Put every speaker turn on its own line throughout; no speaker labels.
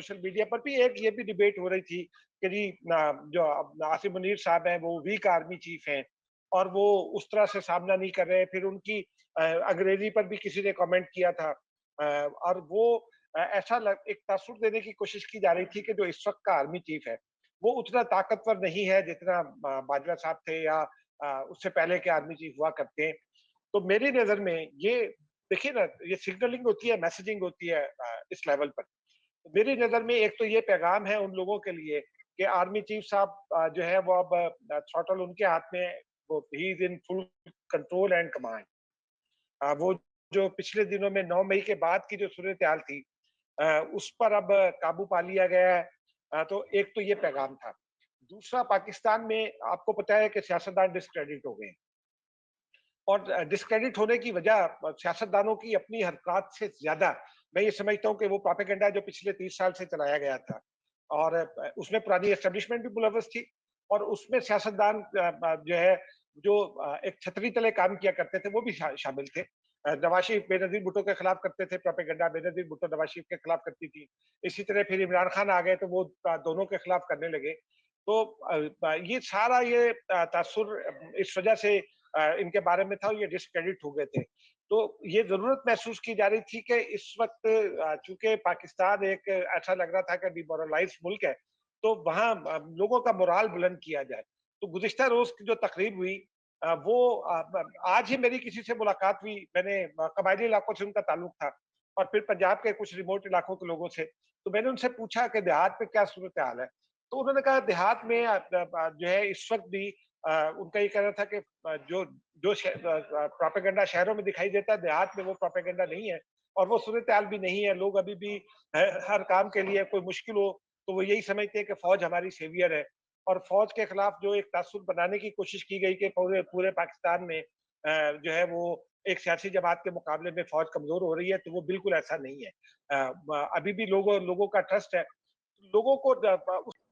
Social media पर भी एक ये भी डिबेट हो रही थी कि जी जो आसिम मुनीर साहब हैं वो वीक आर्मी चीफ हैं और वो उस तरह से सामना नहीं कर रहे। फिर उनकी अंग्रेजी पर भी किसी ने कमेंट किया था और वो एक तासुर देने की कोशिश की जा रही थी कि जो इस वक्त का आर्मी चीफ है वो उतना ताकतवर नहीं है जितना बाजवा साहब थे या उससे पहले के आर्मी चीफ हुआ करते हैं। तो मेरी नजर में ये देखिए ना, ये सिग्नलिंग होती है, मैसेजिंग होती है इस लेवल पर। तो मेरी नजर में एक तो ये पैगाम है उन लोगों के लिए कि आर्मी चीफ साहब जो है वो अब थ्रॉटल उनके हाथ में है, वो he is in full control and command. वो जो पिछले दिनों में 9 मई के बाद की जो सूरत हाल थी उस पर अब काबू पा लिया गया है। तो एक तो ये पैगाम था। दूसरा, पाकिस्तान में आपको पता है कि सियासतदान डिस्क्रेडिट हो गए और डिस्क्रेडिट होने की वजह सियासतदानों की अपनी हरकत से ज्यादा मैं ये समझता हूँ कि वो प्रोपेगेंडा जो पिछले 30 साल से चलाया गया था और उसमें पुरानी एस्टेब्लिशमेंट भी मुलव्वस थी और उसमें सियासतदान जो है जो एक छतरी तले काम किया करते थे वो भी शामिल थे। नवाज शरीफ बेनजीर भुट्टो के खिलाफ करते थे प्रोपेगेंडा, बेनजीर भुट्टो नवाज शरीफ के खिलाफ करती थी। इसी तरह फिर इमरान खान आ गए तो वो दोनों के खिलाफ करने लगे। तो ये सारा ये तासुर इस वजह से इनके बारे में था, ये डिस्क्रेडिट हो गए थे। तो ये जरूरत महसूस की जा रही थी कि इस वक्त चूंकि पाकिस्तान एक ऐसा लग रहा था कि डिमोरलाइज मुल्क है, तो वहाँ लोगों का मोराल बुलंद किया जाए। तो गुज़िश्ता रोज की जो तकरीब हुई वो आज ही मेरी किसी से मुलाकात हुई, मैंने कबायली इलाकों से उनका ताल्लुक था और फिर पंजाब के कुछ रिमोट इलाकों के लोगों से। तो मैंने उनसे पूछा कि देहात में क्या सूरत हाल है? तो उन्होंने कहा देहात में जो है इस वक्त भी उनका ये कहना था कि जो जो प्रोपेगेंडा शहरों में दिखाई देता है, देहात में वो प्रोपेगेंडा नहीं है और वो सूरत हाल भी नहीं है। लोग अभी भी हर काम के लिए कोई मुश्किल हो तो वो यही समझते हैं कि फौज हमारी सेवियर है और फौज के खिलाफ जो एक तासुर बनाने की कोशिश की गई कि पूरे पूरे पाकिस्तान में जो है वो एक सियासी जमात के मुकाबले में फौज कमजोर हो रही है, तो वो बिल्कुल ऐसा नहीं है। अभी भी लोगों का ट्रस्ट है। लोगों को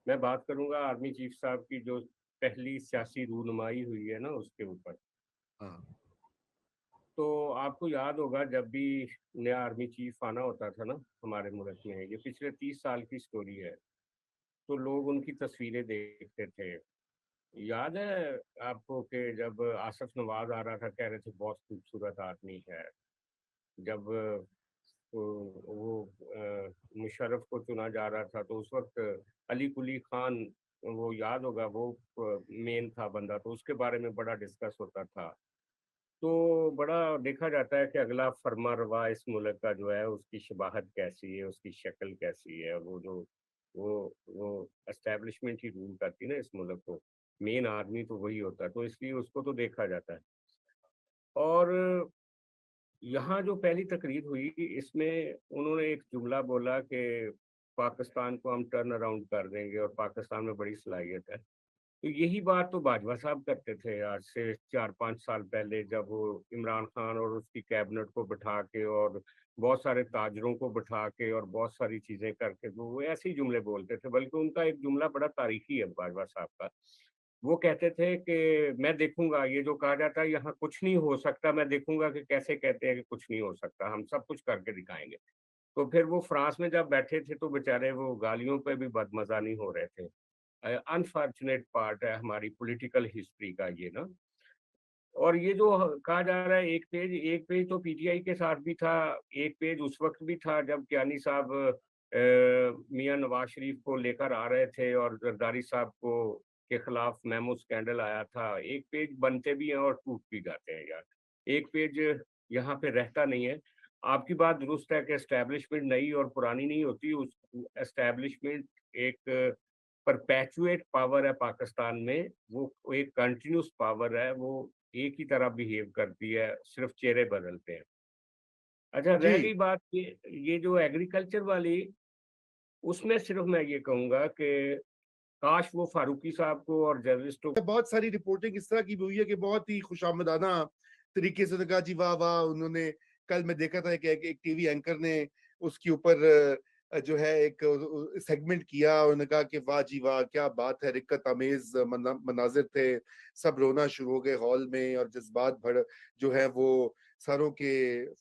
मैं बात करूंगा आर्मी चीफ साहब की जो पहली सियासी रूनुमाई हुई है ना उसके ऊपर।
हाँ,
तो आपको याद होगा जब भी नया आर्मी चीफ आना होता था ना हमारे मुल्क में, ये पिछले 30 साल की स्टोरी है, तो लोग उनकी तस्वीरें देखते थे। याद है आपको कि जब आसिफ नवाज आ रहा था कह रहे थे बहुत खूबसूरत आदमी है। जब मुशर्रफ को चुना जा रहा था तो उस वक्त अली कुली खान, वो याद होगा, वो मेन था बंदा, तो उसके बारे में बड़ा डिस्कस होता था। तो बड़ा देखा जाता है कि अगला फरमा रवा इस मुल्क का जो है उसकी शबाहत कैसी है, उसकी शक्ल कैसी है। वो जो वो एस्टेब्लिशमेंट ही रूल करती है ना इस मुल्क को, मेन आदमी तो वही होता है, तो इसलिए उसको तो देखा जाता है। और यहाँ जो पहली तकरीर हुई इसमें उन्होंने एक जुमला बोला कि पाकिस्तान को हम टर्न अराउंड कर देंगे और पाकिस्तान में बड़ी सलाहियत है। तो यही बात तो बाजवा साहब करते थे आज से 4-5 साल पहले, जब वो इमरान खान और उसकी कैबिनेट को बिठा के और बहुत सारे ताजरों को बिठा के और बहुत सारी चीज़ें करके तो वो ऐसे ही जुमले बोलते थे। बल्कि उनका एक जुमला बड़ा तारीखी है बाजवा साहब का। वो कहते थे कि मैं देखूंगा, ये जो कहा जाता है यहाँ कुछ नहीं हो सकता, मैं देखूंगा कि कैसे कहते हैं कि कुछ नहीं हो सकता, हम सब कुछ करके दिखाएंगे। तो फिर वो फ्रांस में जब बैठे थे तो बेचारे वो गालियों पे भी बदमज़ा नहीं हो रहे थे। अनफॉर्चुनेट पार्ट है हमारी पॉलिटिकल हिस्ट्री का ये ना। और ये जो कहा जा रहा है एक पेज तो पीटीआई के साथ भी था, एक पेज उस वक्त भी था जब कियानी साहब मियां नवाज शरीफ को लेकर आ रहे थे और जरदारी साहब को के खिलाफ मेमो स्कैंडल आया था। एक पेज बनते भी हैं और टूट भी जाते हैं यार, एक पेज यहाँ पे रहता नहीं है। आपकी बात दुरुस्त है कि एस्टेब्लिशमेंट नई और पुरानी नहीं होती, उस एस्टेब्लिशमेंट एक परपेचुएट पावर है पाकिस्तान में, वो एक कंटिन्यूस पावर है, वो एक ही तरह बिहेव करती है, सिर्फ चेहरे बदलते हैं। अच्छा, रह
जी।
गई बात ये जो एग्रीकल्चर वाली, उसमें सिर्फ मैं ये कहूँगा कि काश वो फारूकी साहब को और जर्नलिस्टों
बहुत सारी रिपोर्टिंग इस तरह की भी हुई है कि बहुत ही खुशामदाना तरीके से कहा जी वाह वाह। उन्होंने कल मैं देखा था कि एक टीवी एंकर ने उसके ऊपर جو ہے ایک سیگمنٹ کیا، انہوں نے کہا کہ واہ جی واہ کیا بات ہے، رکت آمیز مناظر تھے، سب رونا شروع ہو گئے ہال میں، اور جذبات جو ہے وہ ساروں کے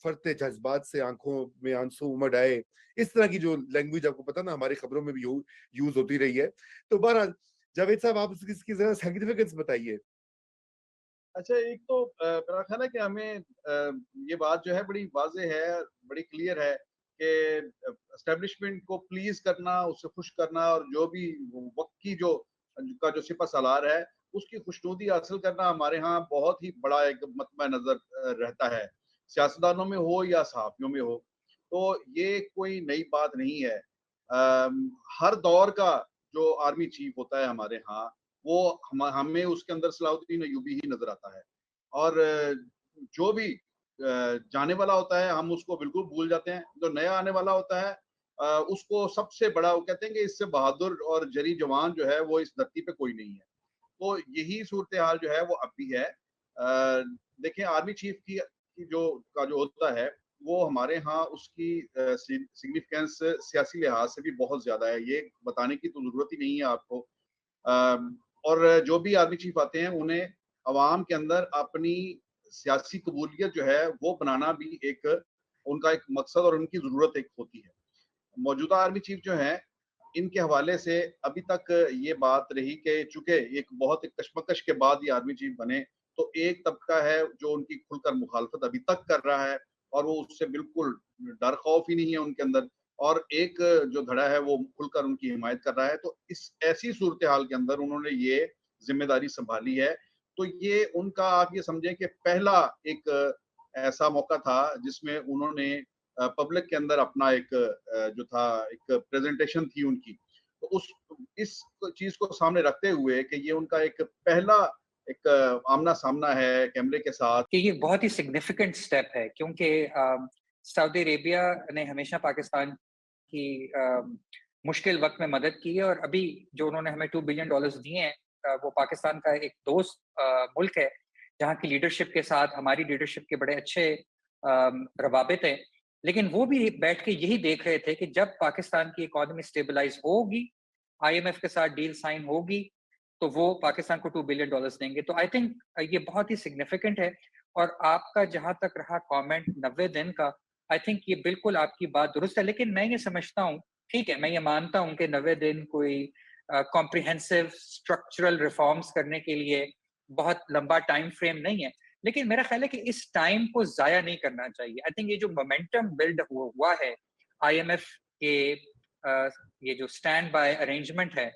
فرتے جذبات سے آنکھوں میں آنسو امڑ آئے. اس طرح کی جو لینگویج آپ کو پتا نا ہماری خبروں میں بھی یوز ہوتی رہی ہے. تو بہرحال جاوید صاحب آپ اس کی ذرا سیگنیفیکینس بتائیے.
اچھا، ایک تو میرا خیال ہے کہ ہمیں یہ بات جو ہے بڑی واضح ہے، بڑی کلیئر ہے کہ اسٹیبلشمنٹ کو پلیز کرنا، اسے خوش کرنا، اور جو بھی وقت کی جو سپہ سالار ہے اس کی خوشنودی حاصل کرنا ہمارے ہاں بہت ہی بڑا ایک مطمع نظر رہتا ہے، سیاستدانوں میں ہو یا صحافیوں میں ہو. تو یہ کوئی نئی بات نہیں ہے. ہر دور کا جو آرمی چیف ہوتا ہے ہمارے ہاں، وہ ہمیں اس کے اندر صلاح الدین ایوبی ہی نظر آتا ہے. اور جو بھی جانے والا ہوتا ہے ہم اس کو بالکل بھول جاتے ہیں، جو نیا آنے والا ہوتا ہے اس کو سب سے بڑا، وہ کہتے ہیں کہ اس سے بہادر اور جری جوان جو ہے وہ اس دھرتی پہ کوئی نہیں ہے. تو یہی صورتحال جو ہے وہ اب بھی ہے. دیکھیں آرمی چیف کی جو ہوتا ہے وہ ہمارے ہاں اس کی سگنیفیکینس سیاسی لحاظ سے بھی بہت زیادہ ہے، یہ بتانے کی تو ضرورت ہی نہیں ہے آپ کو. اور جو بھی آرمی چیف آتے ہیں انہیں عوام کے اندر اپنی سیاسی قبولیت جو ہے وہ بنانا بھی ایک ان کا ایک مقصد اور ان کی ضرورت ایک ہوتی ہے. موجودہ آرمی چیف جو ہیں ان کے حوالے سے ابھی تک یہ بات رہی کہ چونکہ ایک بہت ایک کشمکش کے بعد یہ آرمی چیف بنے، تو ایک طبقہ ہے جو ان کی کھل کر مخالفت ابھی تک کر رہا ہے اور وہ اس سے بالکل ڈر خوف ہی نہیں ہے ان کے اندر، اور ایک جو دھڑا ہے وہ کھل کر ان کی حمایت کر رہا ہے. تو اس ایسی صورتحال کے اندر انہوں نے یہ ذمہ داری سنبھالی ہے. تو یہ ان کا آپ یہ سمجھیں کہ پہلا ایک ایسا موقع تھا جس میں انہوں نے پبلک کے اندر اپنا ایک جو تھا ایک پریزنٹیشن تھی ان کی. تو اس چیز کو سامنے رکھتے ہوئے کہ یہ ان کا ایک پہلا ایک آمنا سامنا ہے کیمرے کے ساتھ،
کہ یہ بہت ہی سگنیفیکنٹ سٹیپ ہے، کیونکہ سعودی عربیہ نے ہمیشہ پاکستان کی مشکل وقت میں مدد کی ہے، اور ابھی جو انہوں نے ہمیں $2 بلین دیے ہیں وہ پاکستان کا ایک دوست ملک ہے جہاں کی لیڈرشپ کے ساتھ ہماری لیڈرشپ کے بڑے اچھے روابط ہیں. لیکن وہ بھی بیٹھ کے یہی دیکھ رہے تھے کہ جب پاکستان کی اکانومی سٹیبلائز ہوگی، IMF کے ساتھ ڈیل سائن ہوگی، تو وہ پاکستان کو $2 بلین دیں گے. تو آئی تھنک یہ بہت ہی سگنیفیکنٹ ہے. اور آپ کا جہاں تک رہا کامنٹ 90 دن کا، آئی تھنک یہ بالکل آپ کی بات درست ہے. لیکن میں یہ سمجھتا ہوں، ٹھیک ہے میں یہ مانتا ہوں کہ 90 دن کوئی کمپریہنسو اسٹرکچرل ریفارمز کرنے کے لیے بہت لمبا ٹائم فریم نہیں ہے، لیکن میرا خیال ہے کہ اس ٹائم کو ضائع نہیں کرنا چاہیے. آئی تھنک یہ جو مومنٹم بلڈ ہوا ہے IMF کے یہ جو اسٹینڈ بائی ارینجمنٹ ہے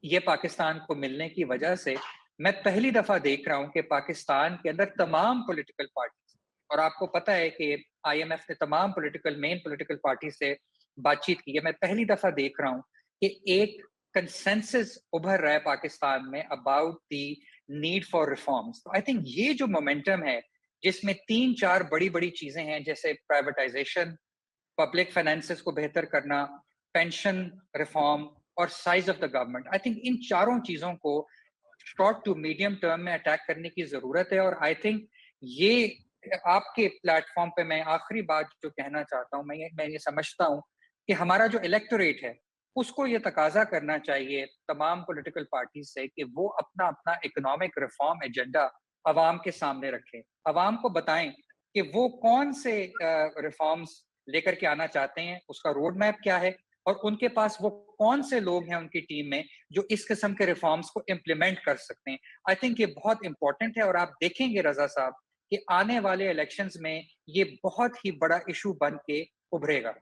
یہ پاکستان کو ملنے کی وجہ سے میں پہلی دفعہ دیکھ رہا ہوں کہ پاکستان کے اندر تمام پولیٹیکل پارٹیز، اور آپ کو پتہ ہے کہ IMF نے تمام مین پولیٹیکل پارٹی سے بات چیت کی ہے، میں پہلی دفعہ دیکھ رہا ہوں کہ ایک کنسنسس ابھر رہا ہے پاکستان میں about the need for reforms. I think یہ جو مومنٹم ہے جس میں 3-4 بڑی چیزیں ہیں، جیسے پرائیویٹائزیشن، پبلک فائنینسز کو بہتر کرنا، پینشن ریفارم اور size of the government, I think in چاروں چیزوں کو شارٹ ٹو میڈیم ٹرم میں اٹیک کرنے کی ضرورت ہے. اور آئی تھنک یہ آپ کے پلیٹ فارم پہ میں آخری بات جو کہنا چاہتا ہوں، میں یہ سمجھتا ہوں کہ ہمارا جو الیکٹوریٹ ہے اس کو یہ تقاضا کرنا چاہیے تمام پولیٹیکل پارٹیز سے کہ وہ اپنا اکنامک ریفارم ایجنڈا عوام کے سامنے رکھیں، عوام کو بتائیں کہ وہ کون سے ریفارمز لے کر کے آنا چاہتے ہیں، اس کا روڈ میپ کیا ہے، اور ان کے پاس وہ کون سے لوگ ہیں ان کی ٹیم میں جو اس قسم کے ریفارمز کو امپلیمنٹ کر سکتے ہیں. آئی تھنک یہ بہت امپورٹنٹ ہے، اور آپ دیکھیں گے رضا صاحب کہ آنے والے الیکشنز میں یہ بہت ہی بڑا ایشو بن کے ابھرے گا.